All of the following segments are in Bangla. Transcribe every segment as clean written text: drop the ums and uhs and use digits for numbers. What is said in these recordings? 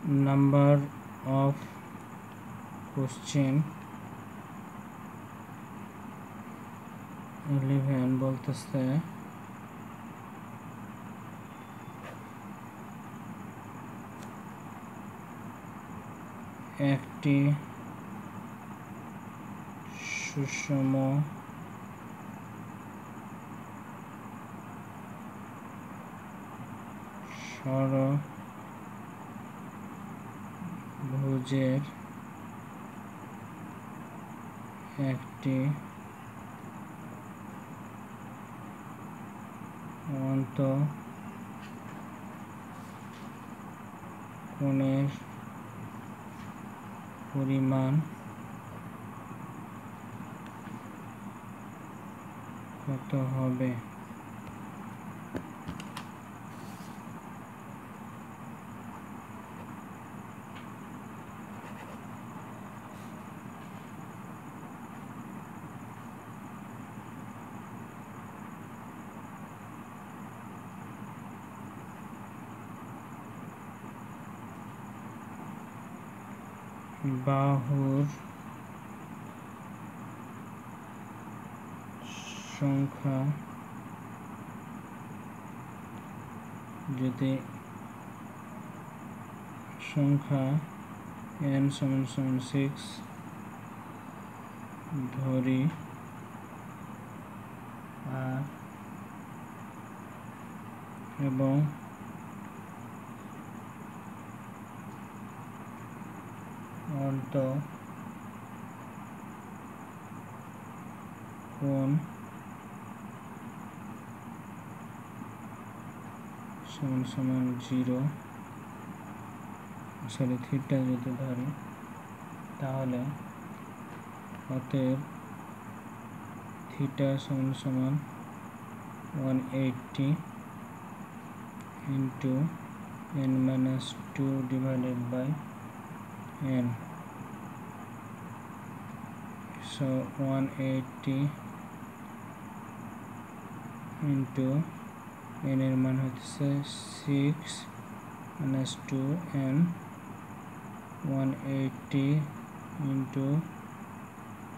নাম্বার অফ কোশ্চেন 11 বলতেছে একটি সুষম ষড়ভুজের একটি অন্তঃকোণের পরিমাণ কত হবে? বাহুর সংখ্যা যদি সংখ্যা n = 6 ধরি এবং অন্তঃকোণ = 0 থিটা যদি ধরি তাহলে অতএব theta = 180 into n - 2 divided by n. So 180 into n এর মান হচ্ছে 6 - 2 n 180 into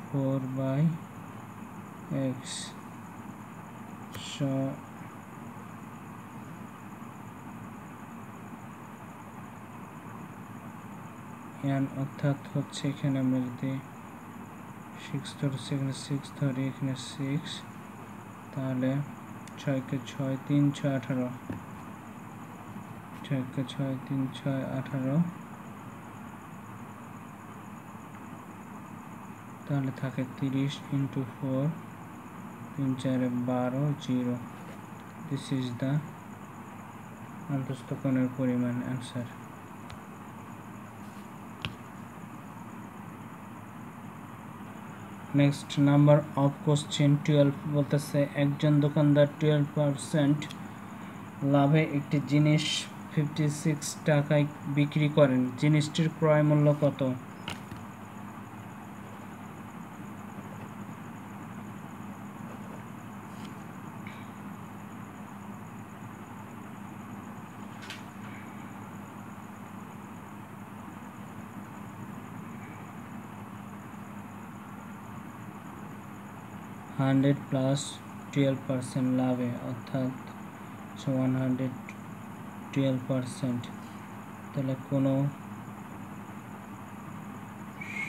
4 by x. So n অর্থাৎ হচ্ছে এখানে আমরা যদি 6 ধরছি এখানে 6 ধরি এখানে 6 তাহলে 6 কে 6 3 6 18 6 কে 6 3 6 18 তাহলে থাকে 30 into 4 3 4 12 0. This is the অন্তঃকোণের পরিমাণ answer. Next number of question 12 বলতেছে একজন দোকানদার 12% লাভে একটি জিনিস 56 টাকায় বিক্রি করেন। জিনিসটির ক্রয় মূল্য কত? $100 plus 12% লাভে অর্থাৎ 112%। তাহলে কোনো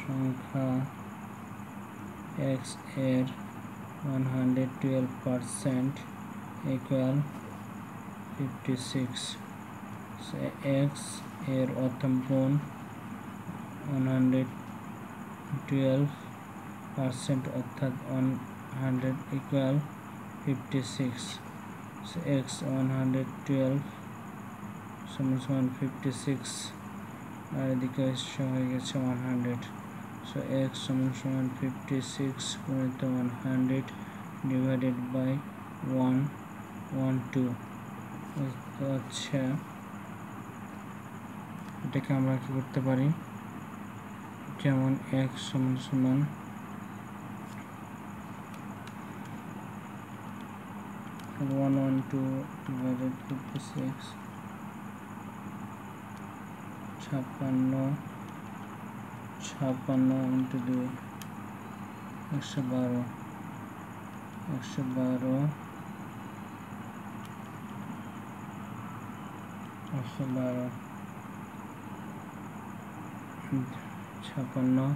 সংখ্যা x এর 112% equal 56। x এর অর্থাৎ গুণ 112% অর্থাৎ 100 equal 56. So x 112 = 56 আর এদিকে হয়ে গেছে 100। So x = 56 গুণিত 100 divided by 112। আচ্ছা এটাকে আমরা কি করতে পারি যেমন x = 112 divided 56 56 into 2 112 112 56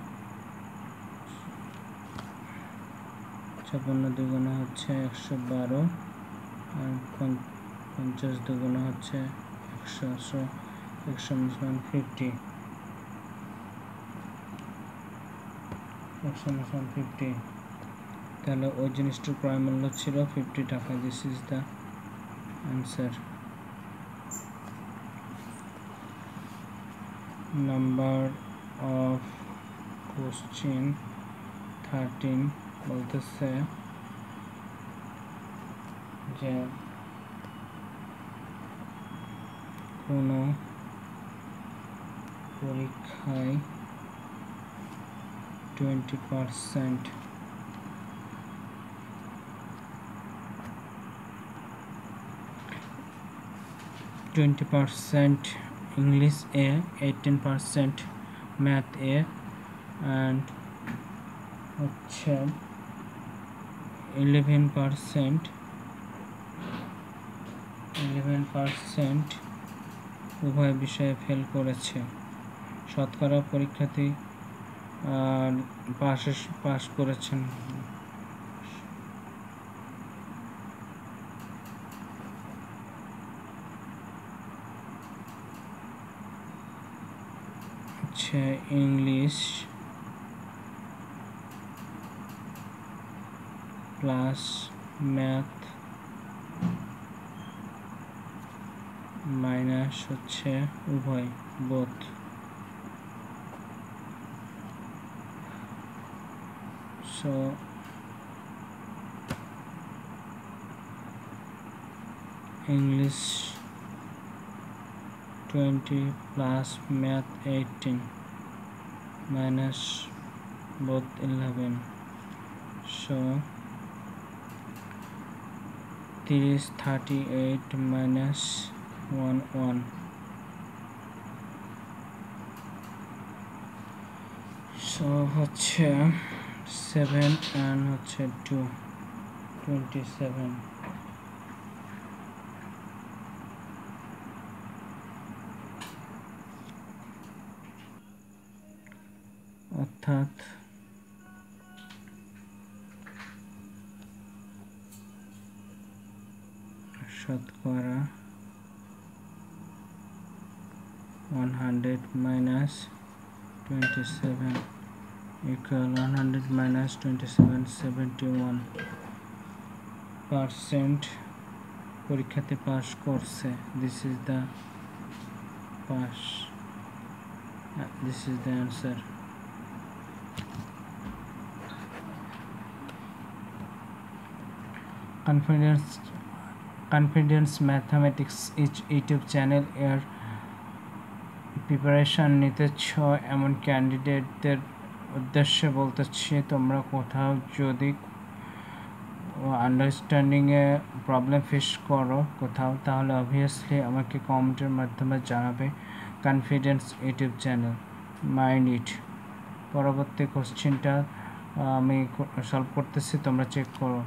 দুগুণ হচ্ছে 112 আর 50 দুগুণ হচ্ছে 100 100 50 তাহলে ওই জিনিসটার ক্রয় মূল্য ছিল 50 টাকা। This is the answer. Number of question 13 বলতেছে যে কোনো পরীক্ষায় 20% English A, 18% Math A, and 11% উভয় বিষয়ে ফেল করেছে। শতকরা পরীক্ষার্থী পাস করেছেন ইংলিশ প্লাস ম্যাথ মাইনাস উভয় both. So English 20 plus Math 18 minus both 11. So 38 minus 1. So 7 and 2 27 অর্থাৎ শতকরা 100 minus 27 equal 100 minus 27 71% পরীক্ষাতে পাস করছে। This is the pass. This is the answer. Confidence Mathematics YouTube channel এর প্রিপারেশন নিতেছ এমন ক্যান্ডিডেটদের উদ্দেশ্যে বলতেছি, তোমরা কোথাও যদি আন্ডারস্ট্যান্ডিংয়ে প্রবলেম ফেস করো কোথাও, তাহলে অবভিয়াসলি আমাকে কমেন্টের মাধ্যমে জানাবে। Confidence YouTube channel, mind it. পরবর্তী কোশ্চেনটা আমি সলভ করতেছি, তোমরা চেক করো।